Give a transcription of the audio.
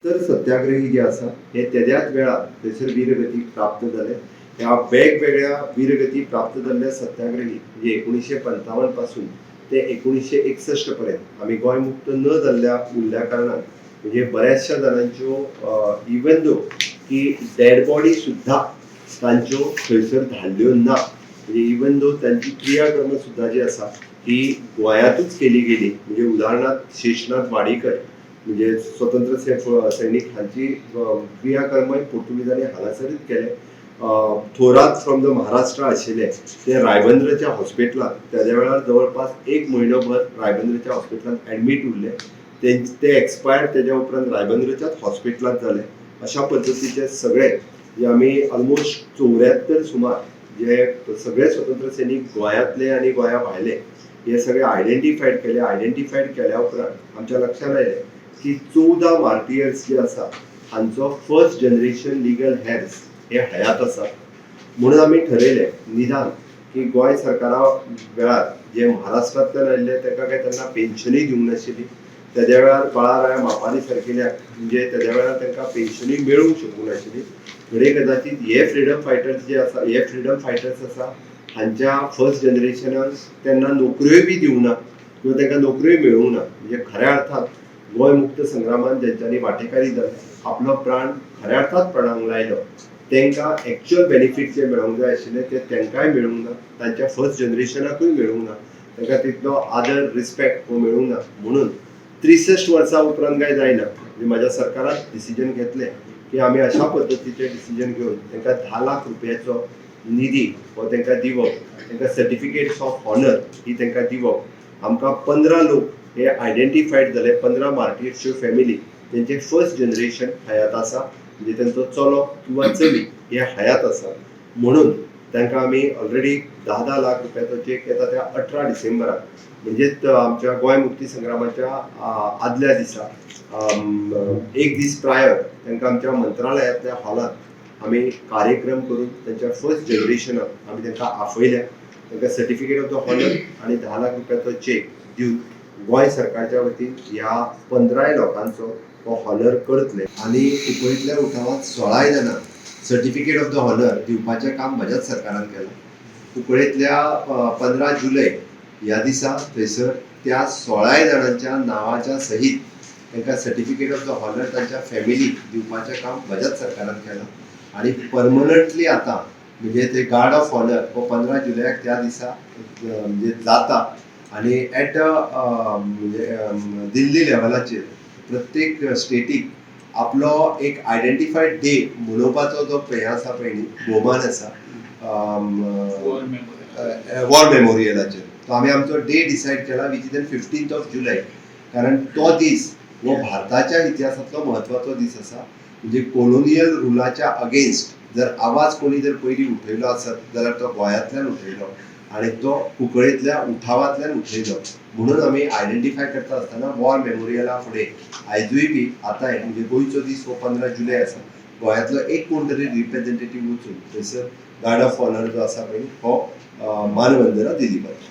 70 सत्याग्रही जे आसा हे तेद्याच वेळार थंयसर वीरगती प्राप्त जाले. ह्या वेगवेगळ्या वीरगती प्राप्त जाल्ल्या सत्याग्रही म्हणजे 1955 पासून ते 1961 पर्यंत आमी गोंय मुक्त न जाल्ल्या उरल्या कारणान म्हणजे बऱ्याचशा जाणांच्यो इवन दो की डेड बॉडी सुद्धा तांच्यो थंयसर धाडल्यो ना. म्हणजे इवन दो तांची क्रियाकर्म सुद्धा जी आसा ही गोंयांतूच केली गेली. म्हणजे उदाहरणार्थ शेषनाथ वाडेकर म्हणजे स्वतंत्र सैनीक हांची क्रियाकर्मय पुर्तुगीजांनी हांगासरूच केले. थोरात फ्रॉम द महाराष्ट्र आशिल्ले ते रायबंद्रच्या हॉस्पिटलांत त्याच्या वेळार जवळपास 1 म्हयनोभर रायबंद्रच्या हॉस्पिटलांत एडमीट उरले. ते एक्सपायर्ड त्याच्या उपरांत रायबंद्रच्याच हॉस्पिटलांत जाले. अशा पद्दतीचे सगळे जे आमी ऑलमोस्ट 74 सुमार जे सगळे स्वतंत्र सैनीक गोंयांतले आनी गोंया भायले हे सगळे आयडेंटिफायड केल्या उपरांत आमच्या लक्षांत आयलें की 14 मार्टियर्स जे आसा हांचो फर्स्ट जनरेशन लिगल हेर्स हे हयात आसा. म्हणून आमी ठरयलें निदान की गोंय सरकारा वेळार जे महाराष्ट्रांतल्यान आयिल्ले तांकां काय तेन्ना पेन्शनूय दिवंक नाशिल्ली. तेद्या वेळार बाळाराया मापारी सारकेल्याक म्हणजे तेद्या वेळार तांकां पेन्शनूय मेळूंक शकूंक नाशिल्ली. घडये कदाचित हे फ्रिडम फायटर्स आसा हांच्या फर्स्ट जनरेशनान तेन्ना नोकऱ्योय बी दिवंक ना किंवा तांकां नोकऱ्योय मेळूंक ना. म्हणजे खऱ्या अर्थान गोंय मुक्त संग्रामान जेंच्यांनी वांटेकारी जाले आपलो प्राण खऱ्या अर्थात प्राणांक लायलो तांकां एक्चुअल बेनिफीट जे मेळूंक जाय आशिल्ले ते तांकांय मेळूंक ना. तांच्या फर्स्ट जनरेशनाकूय मेळूंक ना. तांकां तितलो आदर रिस्पेक्ट हो मेळूंक ना. म्हणून 63 वर्सां उपरांत काय जायना म्हणजे म्हाज्या सरकारान डिसिजन घेतलें की आमी अशा पद्दतीचें डिसिजन घेवन तांकां 10 लाख रुपयाचो निधी हो तांकां दिवप. तांकां सर्टिफिकेट्स ऑफ हॉनर ही तांकां दिवप. आमकां 15 लोक हे आयडेंटिफायड जाले. 15 मार्टियर्सच्यो फॅमिली तेंचे फर्स्ट जनरेशन हयात आसा म्हणजे तांचो चलो किंवा चली हे हयात आसा. म्हणून तांकां आमी ऑलरेडी 10 लाख रुपयाचो चेक येता त्या 18 डिसेंबराक म्हणजेच आमच्या गोंय मुक्ती संग्रामाच्या आदल्या दिसा 1 दीस प्रायर तांकां आमच्या मंत्रालयातल्या हॉलांत आमी कार्यक्रम करून त्यांच्या फर्स्ट जनरेशनाक आमी तांकां आपयल्या. तांकां सर्टिफिकेट ऑफ द हॉनर आनी 10 लाख रुपयाचो चेक दिवन गोंय सरकारच्या वतीन ह्या 15 लोकांचो हो हॉनर करतले. आनी कुंकळीतल्या उठावांत 16 जाणां सर्टिफिकेट ऑफ द हॉनर दिवपाचें काम म्हज्याच सरकारान केलां. कुंकळीतल्या 15 जुलय ह्या दिसा थंयसर त्या 16 जाणांच्या नांवाच्या सहीत तांकां सर्टिफिकेट ऑफ द हॉनर तांच्या फॅमिलीक दिवपाचें काम म्हज्याच सरकारान केलां. आनी परमनंटली आतां म्हणजे ते गार्ड ऑफ हॉनर हो 15 जुलयाक त्या दिसा म्हणजे जाता. आनी एट म्हणजे दिल्ली लेवलाचेर प्रत्येक स्टेटीक आपलो एक आयडेंटिफायड डे मनोवपाचो जो हें आसा पळय न्ही भोवमान आसा वॉर मेमोरियलाचेर तो आमी आमचो डे डिसायड केला विच इज 15 जुलय. कारण तो दीस हो भारताच्या इतिहासांतलो म्हत्वाचो दीस आसा. म्हणजे कोलोनियल रुलाच्या अगेन्स्ट जर आवाज कोणी जर पयलीं उठयलो आसत जाल्यार तो गोंयांतल्यान उठयलो आनी तो कुंकळेंतल्या उठावांतल्यान उठयलो. म्हणून आमी आयडेंटिफाय करता आसतना वॉर मेमोरियला फुडें आयजूय बी आतां म्हणजे गोंयचो दीस हो 15 जुलय आसा. गोंयांतलो एक कोण तरी रिप्रेझेंटेटीव वचून थंयसर गार्ड ऑफ ऑनर जो आसा पळय हो मानवंदना दिली पाहिजे.